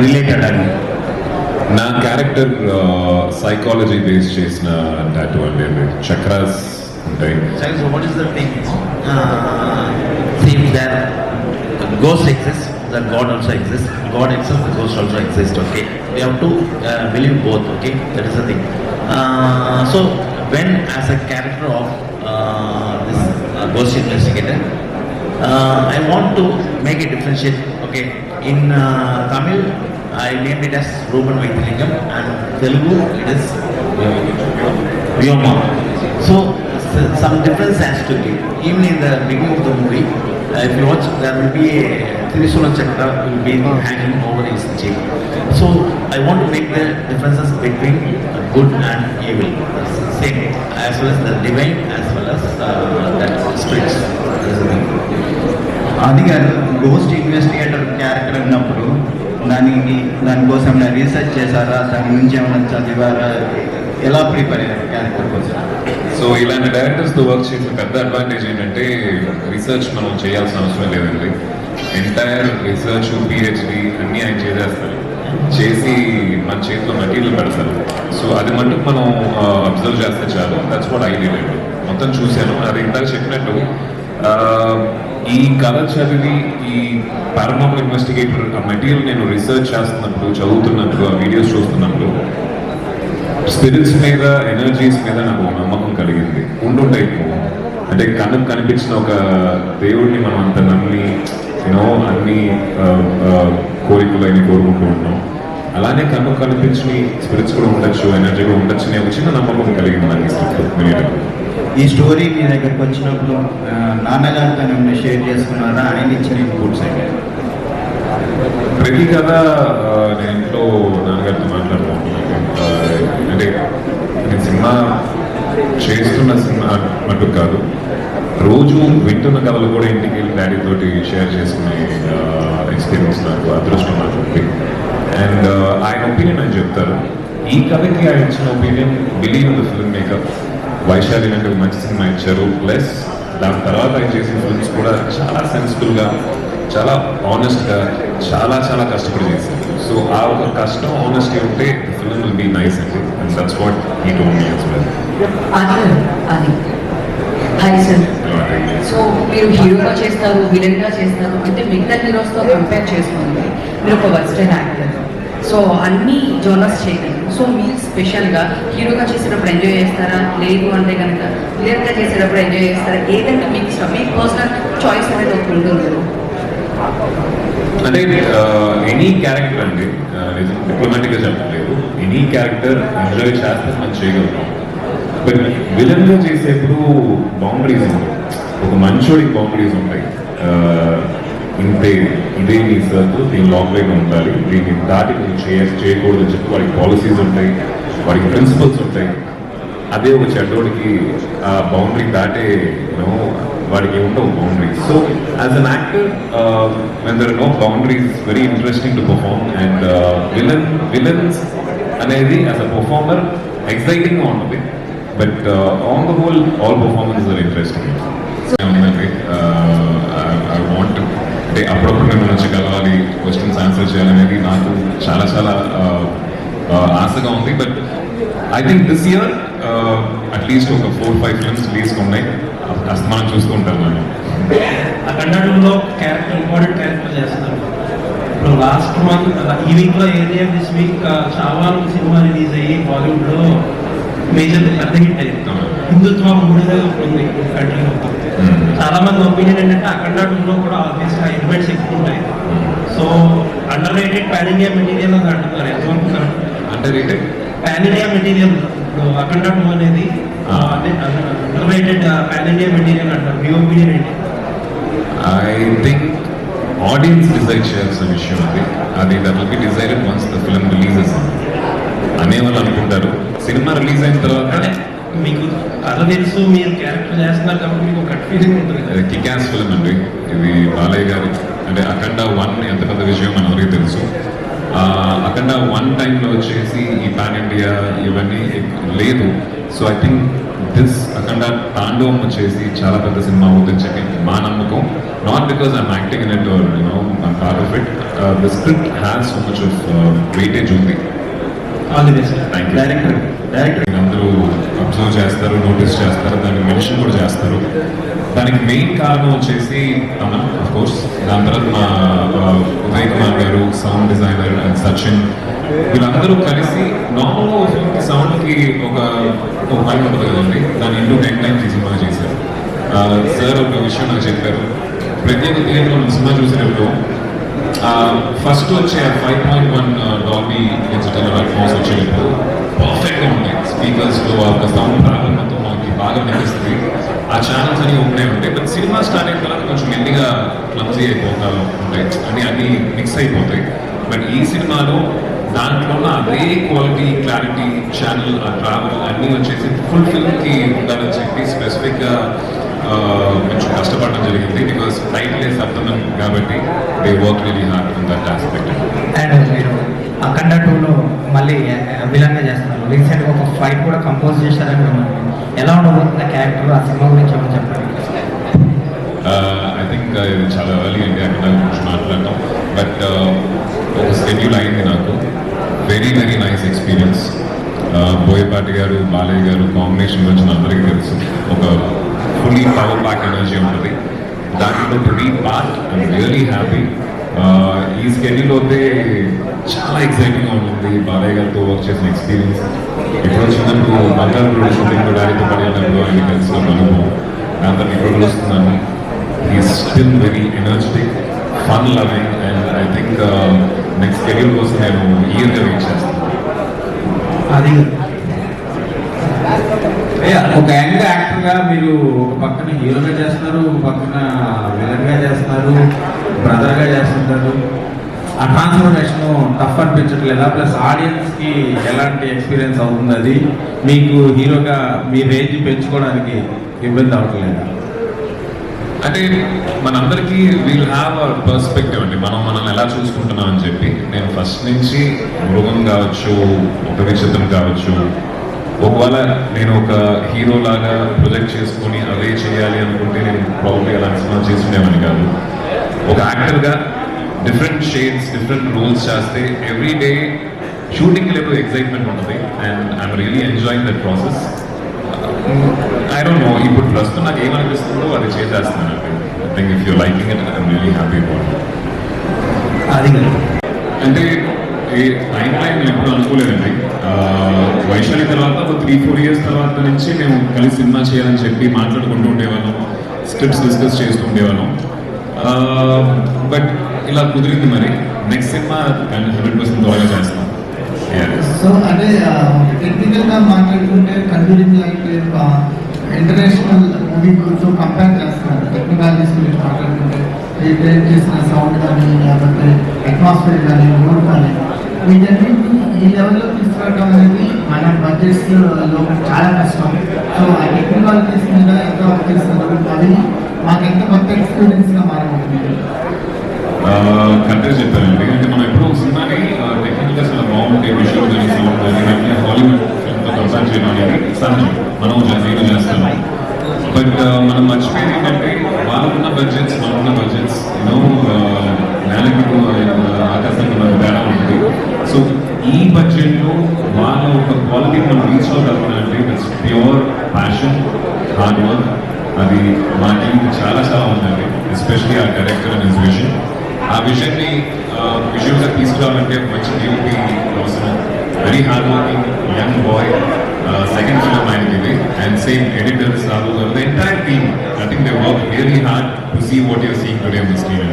Related అండి. నా character psychology base చేసిన టాటూ అండి. అది చక్రాస్ ఉంటాయి. So what is the thing? Seems that ghost exists, that God also exists. God itself, the ghost also exists. Okay, we have to believe both. Okay, that is the thing. So when as a character of this ghost investigator, I want to make a differentiate. Okay, in Tamil I named it as Ruban Vaidilingam, and Telugu it is Vyoma. So some difference has to be. Even in the beginning of the movie, if you watch, there will be a Trisula Chakra will be hanging over his cheek. So I want to make the differences between good and evil, same, as well as the divine, as well as that spirits. అది గారు ghost investigator character అన్నప్పుడు దానికోసం research చేశారా, దాని గురించి ఏమైనా చదివారా, ఎలా ప్రిపేర్ అయ్యారు క్యారెక్టర్ కోసం? సో ఇలాంటి డైరెక్టర్స్తో వర్క్ చేసిన పెద్ద అడ్వాంటేజ్ ఏంటంటే రీసెర్చ్ మనం చేయాల్సిన అవసరం లేదండి. ఎంటైర్ రీసెర్చ్ పిహెచ్డి అన్నీ ఆయన చేసేస్తారు, చేసి మన చేతిలో మెటీరియల్ పెడతారు. సో అది మటుకు మనం అబ్జర్వ్ చేస్తే చాలు. That's what I did. మొత్తం చూశాను. అది ఇందాక చెప్పినట్టు ఈ కథ చదివి ఈ పారానార్మల్ ఇన్వెస్టిగేటర్ ఆ మెటీరియల్ నేను రీసెర్చ్ చేస్తున్నప్పుడు, చదువుతున్నప్పుడు, ఆ వీడియోస్ చూస్తున్నప్పుడు స్పిరిట్స్ మీద, ఎనర్జీస్ మీద నాకు నమ్మకం కలిగింది. ఉండుంటాయి అంటే కనుక కనిపించిన ఒక దేవుడిని మనం అంత నమ్మి అన్ని కోరికలు అయినా కోరుకుంటూ ఉన్నాం. అలానే కనుక కనిపించిన స్పిరిట్స్ కూడా ఉండొచ్చు, ఎనర్జీ కూడా ఉండొచ్చు అనే ఒక చిన్న నమ్మకం కలిగింది నాకు స్క్రిప్ట్. ఈ స్టోరీ మీ దగ్గరకు వచ్చినప్పుడు నాన్నగారితో ఏమైనా షేర్ చేసుకున్నారా, ఆయన ఇచ్చిన ఇన్పుట్స్ అయితే? ప్రతి కథ నేను ఇంట్లో నాన్నగారితో మాట్లాడుతున్నాను. అంటే నేను సినిమా చేస్తున్న సినిమా మటుకు కాదు, రోజు వింటున్న కథలు కూడా ఇంటికి వెళ్ళి డాడీ తోటి షేర్ చేసుకునే ఎక్స్పీరియన్స్ నాకు అదృష్టం నాకు ఉంది. అండ్ ఆయన ఒపీనియన్ అని చెప్తారు. ఈ కథకి ఆయన ఇచ్చిన opinion believe in the film maker. Vaishali అంటే మంచి సినిమా ఇచ్చారు. ప్లస్ దాని తర్వాత ఆయన చేసిన ఫిల్మ్స్ కూడా చాలా సెన్సిబుల్గా, చాలా ఆనెస్ట్గా, చాలా చాలా కష్టపడి చేశారు. సో ఆ ఒక కష్టం, ఆనెస్టీ ఉంటే ఫిల్మ్ విల్ బీ నైస్ అండి. And that's what he told me as well. Hi sir. So మీరు హీరోగా చేస్తారు, విలన్గా చేస్తారు, అంటే మిగతా హీరోస్తో కంపేర్ చేసుకుంటే మీరు ఒక వర్స్టైల్ యాక్టర్. సో అన్ని జోనర్స్ చేయగలరు. సో మీరు స్పెషల్గా హీరోగా చేసేటప్పుడు ఎంజాయ్ చేస్తారా, లేదు అంటే కనుక విలన్గా చేసేటప్పుడు ఎంజాయ్ చేస్తారా? ఏదంటే మీకు ఇష్టం, మీ పర్సనల్ చాయిస్ అనేది ఒకటి ఉంటుంది. అంటే ఎనీ క్యారెక్టర్ అండి, డిప్లొమాటిక్గా చెప్పలేదు, ఎనీ క్యారెక్టర్ ఎంజాయ్ చేస్తే మనం చేయగలుగుతాం. బట్ విలన్గా చేసేప్పుడు బౌండరీస్ ఉంటాయి. ఒక మనుషుడికి బౌండరీస్ ఉంటాయి. ఇంతే, ఇదే నీ సర్కిల్, దీని లాంగ్వేగా ఉండాలి, దీన్ని దాటి నువ్వు చేయకూడదు చెప్పి వాడికి పాలసీస్ ఉంటాయి, వాడికి ప్రిన్సిపల్స్ ఉంటాయి. అదే ఒక చెడ్డోడికి ఆ బౌండరీ దాటే వాడికి ఉండవు boundaries. So as an actor when there are no boundaries, very interesting to perform. And villains అనేది యాజ్ అ పర్ఫార్మర్ ఎక్సైటింగ్గా ఉంటుంది. But on the whole all performance are interesting. I want అంటే అప్పుడప్పుడు నేను వచ్చి కలవాలి, క్వశ్చన్స్ ఆన్సర్ చేయాలనేది నాకు చాలా చాలా ఆశగా ఉంది. But I think this year at least ఒక 4-5 ఫిల్మ్స్ రిలీజ్ ఉన్నాయి. మనం చూస్తూ ఉంటాం. మనం ఆ కన్నడంలో క్యారెక్టర్, ఇంపార్టెంట్ క్యారెక్టర్ చేస్తున్నారు. ఇప్పుడు లాస్ట్ మంత్ ఈ వీక్లో area this week Chavan cinema release అయ్యి బాలీవుడ్లో మేజర్ పెద్ద హిట్ అయింది. హిందుత్వం మూడుగా ఉంది కంట్రీ మొత్తం. చాలా మంది ఒపీనియన్ ఏంటంటే అఖండ 2లో కూడా ఆబ్వియస్గా ఎలిమెంట్స్ ఎక్కువ ఉంటాయి. So under rated pan India material అని అంటున్నారు. ఎంతవరకు correct? Under rated pan India material. ఇప్పుడు అఖండ 2 అనేది under rated pan India material అంటారు. మీ ఒపీనియన్ ఏంటి? ఐ థింక్ ఆడియన్స్ డిసైడ్ చేయాల్సిన విషయం అది that will be decided once the film releases అనేవాళ్ళు అనుకుంటారు. సినిమా రిలీజ్ అయిన తర్వాత మీకు కథ తెలుసు, మీరు క్యారెక్టర్ చేస్తున్నారు కాబట్టి మీకు ఒక ఫీలింగ్ ఉంటుంది. కిక్-యాస్ ఫిల్మ్ అండి ఇది. బాలయ్య గారి అంటే అఖండ 1 ఎంత పెద్ద విషయం మనందరికీ తెలుసు. అఖండ 1 టైంలో వచ్చేసి ఈ పాన్ ఇండియా ఇవన్నీ లేదు. So I think this Akhanda Thandavam వచ్చేసి చాలా పెద్ద సినిమా అవుతుందని చెప్పి మా నమ్మకం. Not because I'm acting in it or I'm part of it. The script has so much of weightage ఉంది. All the best. Thank you. Director అందరూ అబ్జర్వ్ చేస్తారు, నోటీస్ చేస్తారు, దాన్ని మెన్షన్ కూడా చేస్తారు. దానికి మెయిన్ కారణం వచ్చేసి అమన్ ఆఫ్ కోర్స్. దాని తర్వాత మా ఉదయ్ కుమార్ గారు, సౌండ్ డిజైనర్ అండ్ సచిన్, వీళ్ళందరూ కలిసి నార్మల్గా ఒక సౌండ్కి ఒక మైండ్ ఉంటుంది కదండి, దాన్ని ఇంటూ 10 times ఈ సినిమా చేశారు. సార్ ఒక విషయం నాకు చెప్పారు, ప్రత్యేక థియేటర్లో సినిమా చూసేటప్పుడు ఫస్ట్ వచ్చే 5.1 డాల్బీ డిజిటల్ ప్లాట్ఫామ్స్ వచ్చేటప్పుడు పర్ఫెక్ట్గా ఉంటాయి. స్పీకర్స్లో ఒక సౌండ్ ప్రారంభంతో మనకి బాగా వినిపిస్తుంది. ఆ ఛానల్స్ అన్ని ఓపెన్ ఉంటాయి. బట్ సినిమా స్టార్ట్ అయిన తర్వాత కొంచెం మెల్లిగా క్లమ్జీ అయిపోతా ఉంటాయి, అన్ని మిక్స్ అయిపోతాయి. బట్ ఈ సినిమాలో దాంట్లో ఉన్న అదే క్వాలిటీ, క్లారిటీ, ఛానల్, ఆ ట్రావెల్ అన్నీ వచ్చేసి ఫుల్ ఫిల్మ్కి ఉండాలని చెప్పి స్పెసిఫిక్గా కొంచెం కష్టపడడం జరిగింది. బికాస్ టైటిల్ సప్తమం కాబట్టి they work really hard in that aspect. And మీరు అఖండ 2లో మళ్ళీ విలన్గా చేస్తున్నారు. రీసెంట్గా ఒక ఫైట్ కూడా కంపోజ్ చేశారని విన్నాను. ఎలా ఉండబోతున్న క్యారెక్టర్, ఆ సినిమా గురించి ఏమైనా చెప్పండి. ఐ థింక్ ఇది చాలా ఎర్లీ అండి అక్కడ గురించి మాట్లాడటం. బట్ ఒక షెడ్యూల్ అయింది నాకు. Very very nice experience. Boyapati గారు, బాలయ్య గారు కాంబినేషన్ గురించి అందరికీ తెలుసు. ఒక ఫుల్లీ పవర్ ప్యాక్ ఎనర్జీ ఉంటుంది దాంట్లో. To be part I'm really happy. ఈ స్కెడ్యూల్ అయితే చాలా ఎక్సైటింగ్గా ఉంటుంది. బాలయ్య గారితో వర్క్ చేసిన ఎక్స్పీరియన్స్, ఇప్పుడు చిన్నప్పుడు బంగారు షూటింగ్ డైరెక్ట్ పడేటప్పుడు ఆయన కలిసిన అనుభవం, దాంతో ఇప్పుడు వస్తున్నాను. Is still very energetic, fun loving, and I think next schedule కోసం నేను ఈగర్గా వెయిట్ చేస్తాను. అది ఒక యంగ్ యాక్టర్గా మీరు ఒక పక్కన హీరోగా చేస్తున్నారు, ఒక పక్కన విలన్గా చేస్తున్నారు, బ్రదర్గా చేస్తుంటారు. ఆ ట్రాన్స్ఫర్మేషన్ టఫ్ అనిపించట్లేదా? ప్లస్ ఆడియన్స్కి ఎలాంటి ఎక్స్పీరియన్స్ అవుతుంది? అది మీకు హీరోగా మీ రేంజ్ పెంచుకోవడానికి ఇబ్బంది అవ్వట్లేదా? అంటే మనందరికీ వీల్ హ్యావ్ అ పర్స్పెక్టివ్ అండి, మనల్ని ఎలా చూసుకుంటున్నాం అని చెప్పి. నేను ఫస్ట్ నుంచి మృగం కావచ్చు, ఒక విచిత్రం కావచ్చు, ఒకవేళ నేను ఒక హీరో లాగా ప్రొజెక్ట్ చేసుకొని అవే చేయాలి అనుకుంటే నేను ప్రాబ్లీ అలాంటి సినిమా చేసుకునేవాడిని కాదు. ఒక యాక్టర్గా డిఫరెంట్ షేడ్స్, డిఫరెంట్ రోల్స్ చేస్తే every day shooting level excitement ఉంటుంది. And I'm really enjoying that process. I don't know, ఇప్పుడు ప్రస్తుతం నాకు ఏమనిపిస్తుందో అది చేసేస్తున్నాను. I think if you liking it I'm really happy about it. అది అంటే ఈ టైం నేను ఎప్పుడు అనుకోలేదండి. వైశాలి తర్వాత ఒక 3-4 years తర్వాత నుంచి మేము కలిసి సినిమా చేయాలని చెప్పి మాట్లాడుకుంటూ ఉండేవాళ్ళం, స్క్రిప్ట్స్ డిస్కస్ చేస్తూ ఉండేవాళ్ళం. బట్ ఇలా కుదిరింది. మరి నెక్స్ట్ సినిమా 100% త్వరగా చేస్తాం. సో అదే టెక్నికల్గా మాట్లాడుకుంటే కంజూరింగ్ లైక్ ఇంటర్నేషనల్ మూవీతో కంపేర్ చేస్తున్నారు. టెక్నికాలిటీస్ గురించి మాట్లాడుకుంటే రీక్రియేట్ చేసిన సౌండ్ కానీ, లేకపోతే అట్మాస్ఫియర్ కానీ, మూడ్ కానీ, వీటన్నింటినీ ఈ లెవెల్లో తీసుకురావడం అనేది మన బడ్జెట్స్లో చాలా కష్టం. సో ఆ టెక్నికాలిటీస్ మీద ఎంత వర్క్ చేస్తున్నారు, అది మాకు ఎంత కొత్త ఎక్స్పీరియన్స్గా మారబోతుంది. కరెక్ట్గా చెప్పారండి. అంటే మనం ఎప్పుడూ ఒక సినిమాని టెక్నికల్గా చాలా బాగుంటే విషయం కానీ, సౌండ్ కానీ, వెంటనే హాలీవుడ్ ఫిల్మ్తో కంపేర్ చేయడం అనేది సహజం, మనం నేను చేస్తాను. బట్ మనం మర్చిపోయేది ఏంటంటే వాళ్ళకున్న బడ్జెట్స్, మనకున్న బడ్జెట్స్ నేలకు ఆకాశానికి మనకు తేడా ఉంటుంది. సో ఈ బడ్జెట్లో వాళ్ళ ఒక క్వాలిటీ మనం రీచ్ అవ్వగలుగుతామంటే it's pure passion, hard work. అది మా టీంకి చాలా చాలా ఉందండి, ఎస్పెషలీ ఆ డైరెక్టర్ అండ్ హిస్ విజన్. ఆ విజన్ని విజువల్గా తీసుకురావాలంటే మంచి టీంకి అవసరం. Very hard working young boy. Second film ఆయనకి ఇది. And same editors, the entire team. I think they work really hard to see what you're seeing today on the screen.